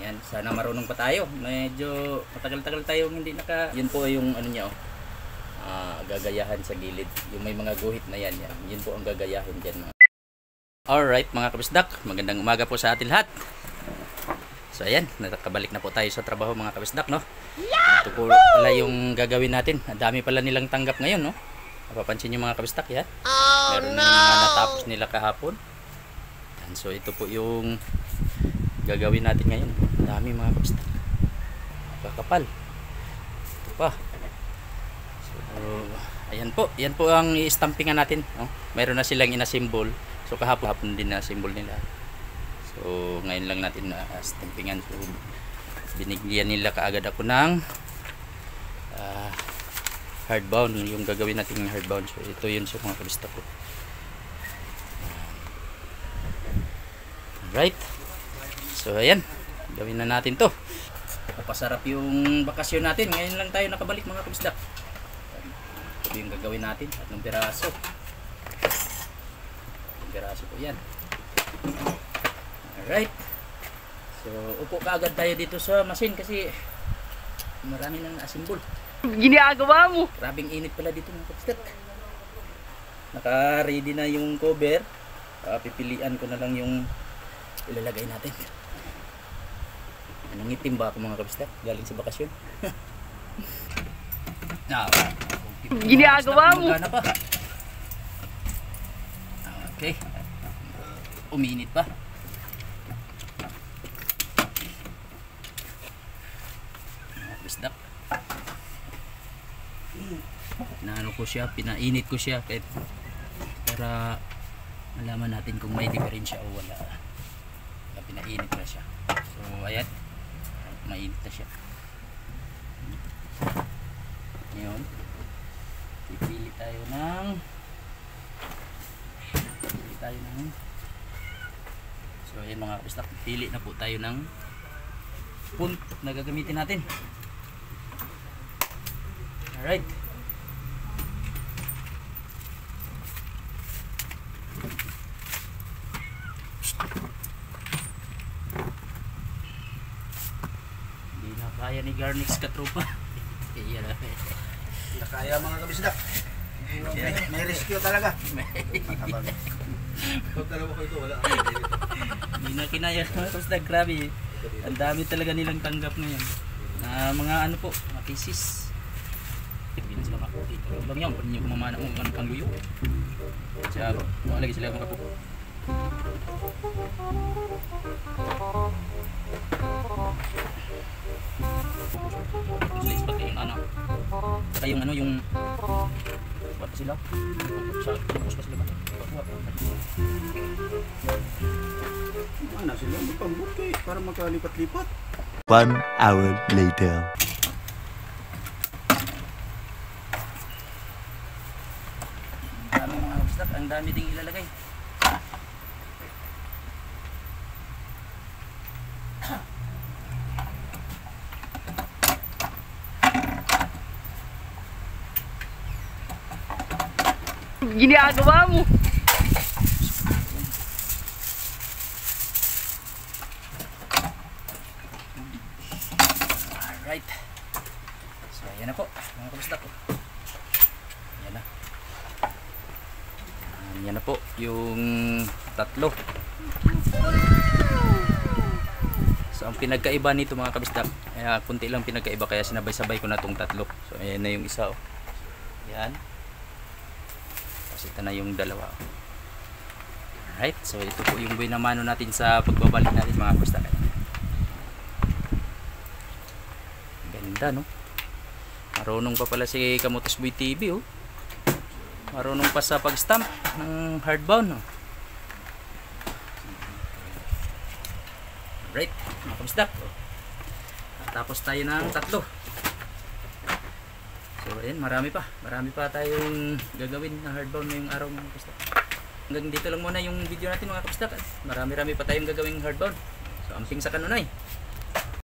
Yan, sana marunong pa tayo. Medyo matagal-tagal tayo hindi naka... Yun po yung ano niya oh. Gagayahan sa gilid. Yung may mga guhit na yan. Yun po ang gagayahin dyan. Alright mga kabisdak, magandang umaga po sa atin lahat. So ayan, nakabalik na po tayo sa trabaho mga kabisdak, no? Ito po pala yung gagawin natin. Ang dami pala nilang tanggap ngayon, no? Napapansin nyo mga kabisdak, yan. Meron na mga natapos nila kahapon. Yan, so ito po yung gagawin natin ngayon. Ang dami mga kabisdak. Kakapal. Ito pa. So ayan po, yan po ang i-stampingan natin, no? Meron na silang inasimbol. So kahapon din na symbol nila. So ngayon lang natin na stampingan. So binigyan nila kaagad ako ng hardbound, yung gagawin natin hardbound. So ito yun sa mga kabistak ko. Alright. So ayan, gawin na natin to. Napasarap yung bakasyon natin. Ngayon lang tayo nakabalik mga kabistak. Ito yung gagawin natin. 3 piraso. Piraso po yan. Alright. So upo kaagad tayo dito sa machine kasi marami nang asimbol. Ginagawa mo. Grabing init pala dito mga kabistak. Naka ready na yung cover. Pipilian ko na lang yung ilalagay natin. Anong itim ba ako mga kabistak? Galing sa bakasyon. Ginagawa mo. Okay. Uminit pa. Bisdak. Pinaano ko siya, pinainit ko siya kahit para malaman natin kung may diferensya o wala. Pinainit na siya. So ayan. Mainit na siya. Ngayon, pipili tayo ng so ayan mga kabistak, pili na po tayo ng punt na gagamitin natin. Alright, hindi na kaya ni Garnix katropa. Nakaya mga kabisdak. May rescue talaga. Hindi na kinaya mga kabisdak, grabe. Ang dami talaga nilang tanggap ngayon. Mga ano po, mga thesis. Hindi na sila makakulit. Lang yan, pwede nyo kumamana mo ang pangluyo. Siya, lagi sila makapo. Sila ispat yung ano. Saka yung ano, yung ispat pa sila. Sa tubos pa sila. Ano sila magpambuti para magkalipat-lipat. 1 hour later. Ang dami mga kabistak, ang dami ding ilalagay. Ginagawa mo. Alright. So ayan na po mga kabistak ko. Ayan na. Ayan na po yung tatlo. So ang pinagkaiba nito mga kabistak, kunti lang pinagkaiba kaya sinabay-sabay ko na itong tatlo. So ayan na yung isa oh. Ayan. Tapos ito na yung dalawa. Alright, so ito po yung buhay na mano natin sa pagbabalik natin mga kabistak. Ganda no. Marunong pa pala si Kamotes Boy TV oh. Marunong pa sa pag-stamp ng hardbound oh. Right, mga kabisdak oh. Tapos tayo ng tatlo. So ayan, marami pa tayong gagawin na hardbound ngayong araw mga kabisdak. Hanggang dito lang muna yung video natin mga kabisdak. Marami pa tayong gagawing hardbound. So amping sa kanunay.